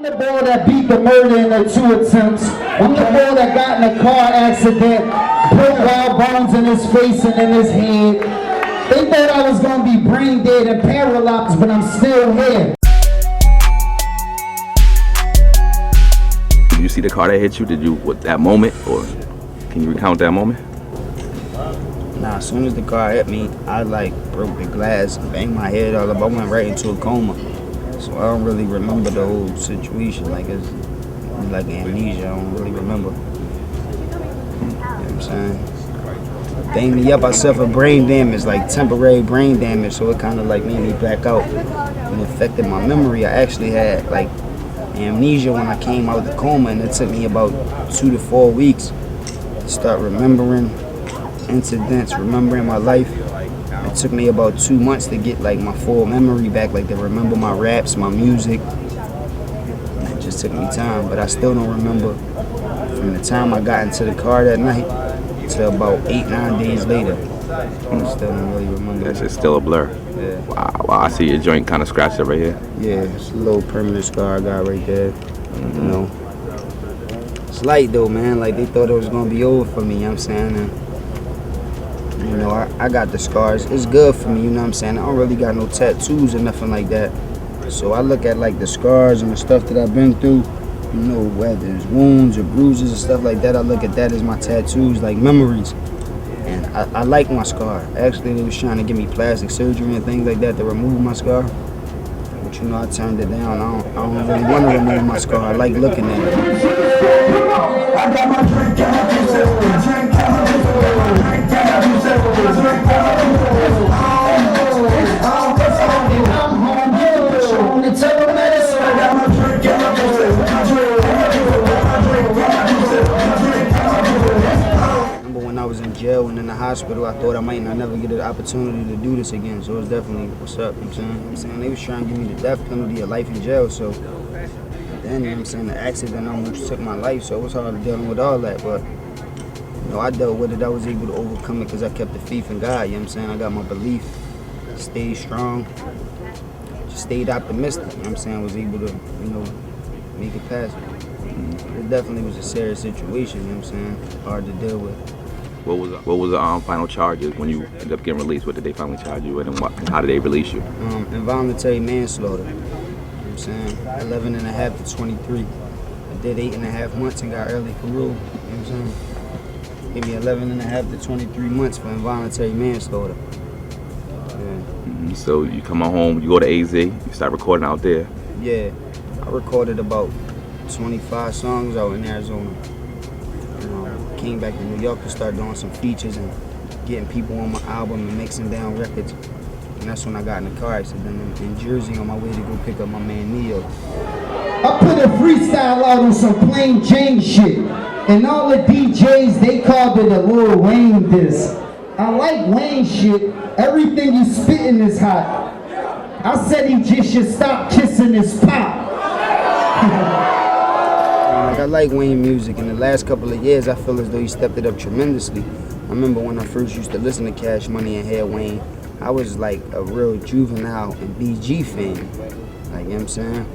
I'm the boy that beat the murder in the 2 attempts. I'm the boy that got in a car accident, broke all bones in his face and in his head. They thought I was gonna be brain dead and paralyzed, but I'm still here. Did you see the car that hit you? Did you, with that moment, or can you recount that moment? Nah, as soon as the car hit me, I like broke the glass, banged my head all up. I went right into a coma. So I don't really remember the whole situation. Like it's like amnesia. I don't really remember. You know what I'm saying? Banged me up. I suffered brain damage, like temporary brain damage. So it kind of like made me black out and affected my memory. I actually had like amnesia when I came out of the coma, and it took me about 2 to 4 weeks to start remembering incidents, remembering my life. It took me about 2 months to get like my full memory back, like to remember my raps, my music. It just took me time, but I still don't remember from the time I got into the car that night to about 8-9 days later. I still don't really remember. That's just still a blur. Yeah. Wow, I see your joint kind of scratched up right here. Yeah, it's a little permanent scar I got right there. Mm-hmm. You know, it's light though, man. Like they thought it was gonna be over for me. You know what I'm saying? And, you know, I got the scars. It's good for me, you know what I'm saying? I don't really got no tattoos or nothing like that. So I look at like the scars and the stuff that I've been through, you know, whether it's wounds or bruises and stuff like that, I look at that as my tattoos, like memories. And I like my scar. Actually, they was trying to give me plastic surgery and things like that to remove my scar. But you know, I turned it down. I don't really want to remove my scar. I like looking at it. I got my drink when I was in jail and in the hospital, I thought I might not never get an opportunity to do this again. So it's definitely what's up, you know what I'm saying? They was trying to give me the death penalty or life in jail. So then, you know what I'm saying, the accident almost took my life. So it was hard dealing with all that. But, you know, I dealt with it. I was able to overcome it because I kept the faith in God, you know what I'm saying? I got my belief, stayed strong, just stayed optimistic, you know what I'm saying? I was able to, you know, make it past it. It definitely was a serious situation, you know what I'm saying? Hard to deal with. What was the final charges when you ended up getting released? What did they finally charge you with, and how did they release you? Involuntary manslaughter. You know what I'm saying? 11 and a half to 23. I did 8.5 months and got early parole. You know what I'm saying? Gave me 11 and a half to 23 months for involuntary manslaughter. Yeah. So you come on home, you go to AZ, you start recording out there. Yeah, I recorded about 25 songs out in Arizona. Came back to New York to start doing some features and getting people on my album and mixing down records. And that's when I got in the car accident in Jersey on my way to go pick up my man Neo. I put a freestyle out on some plain Jane shit, and all the DJs, they called it a Lil Wayne diss. I like Wayne shit. Everything you spitting is hot. I said he just should stop kissing his pop. I like Wayne music. In the last couple of years, I feel as though he stepped it up tremendously. I remember when I first used to listen to Cash Money and hear Wayne, I was like a real Juvenile and BG fan. Like, you know what I'm saying?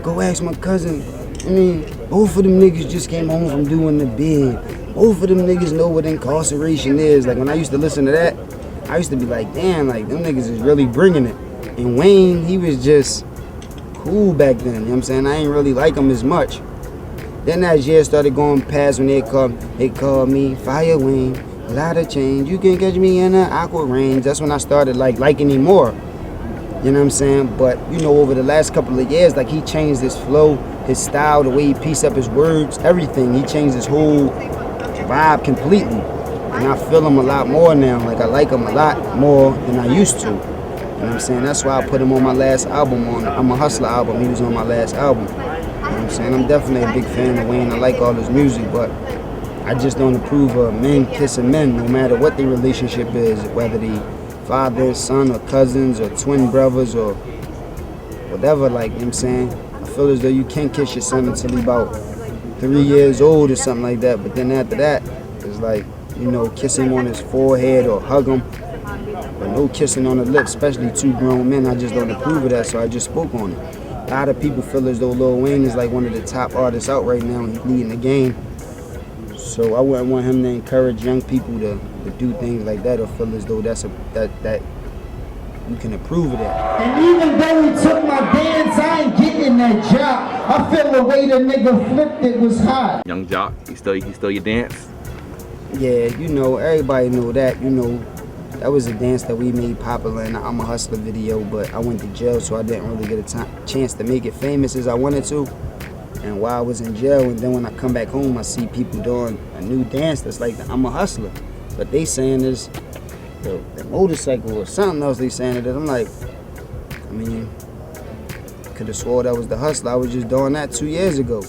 Go ask my cousin. I mean, both of them niggas just came home from doing the bid. Both of them niggas know what incarceration is. Like, when I used to listen to that, I used to be like, damn, like, them niggas is really bringing it. And Wayne, he was just cool back then, you know what I'm saying? I ain't really like him as much. Then as years started going past, when they called me Fire Wayne, a lot of change. You can catch me in the aqua range. That's when I started like liking him more. You know what I'm saying? But you know, over the last couple of years, like he changed his flow, his style, the way he pieced up his words, everything. He changed his whole vibe completely. And I feel him a lot more now. Like I like him a lot more than I used to. You know what I'm saying? That's why I put him on my last album. I'm a Hustler album. He was on my last album. You know what I'm saying? I'm definitely a big fan of Wayne. I like all his music, but I just don't approve of men kissing men, no matter what the relationship is, whether they father, son, or cousins, or twin brothers, or whatever, like, you know what I'm saying? I feel as though you can't kiss your son until he's about 3 years old or something like that, but then after that, it's like, you know, kiss him on his forehead or hug him, but no kissing on the lips, especially two grown men. I just don't approve of that, so I just spoke on it. lot of people feel as though Lil Wayne is like one of the top artists out right now and he's leading the game. So I wouldn't want him to encourage young people to do things like that or feel as though that you can approve of that. And even though he took my dance, I ain't getting that job. I feel the way the nigga flipped it was hot. Young Jock, he still your dance? Yeah, you know, everybody know that. You know, that was a dance that we made popular in the I'm a Hustler video, but I went to jail, so I didn't really get a chance to make it famous as I wanted to. And while I was in jail, and then when I come back home, I see people doing a new dance that's like the I'm a Hustler. But they saying this, the motorcycle or something else they saying it. I'm like, I mean, could have swore that was the Hustler. I was just doing that 2 years ago.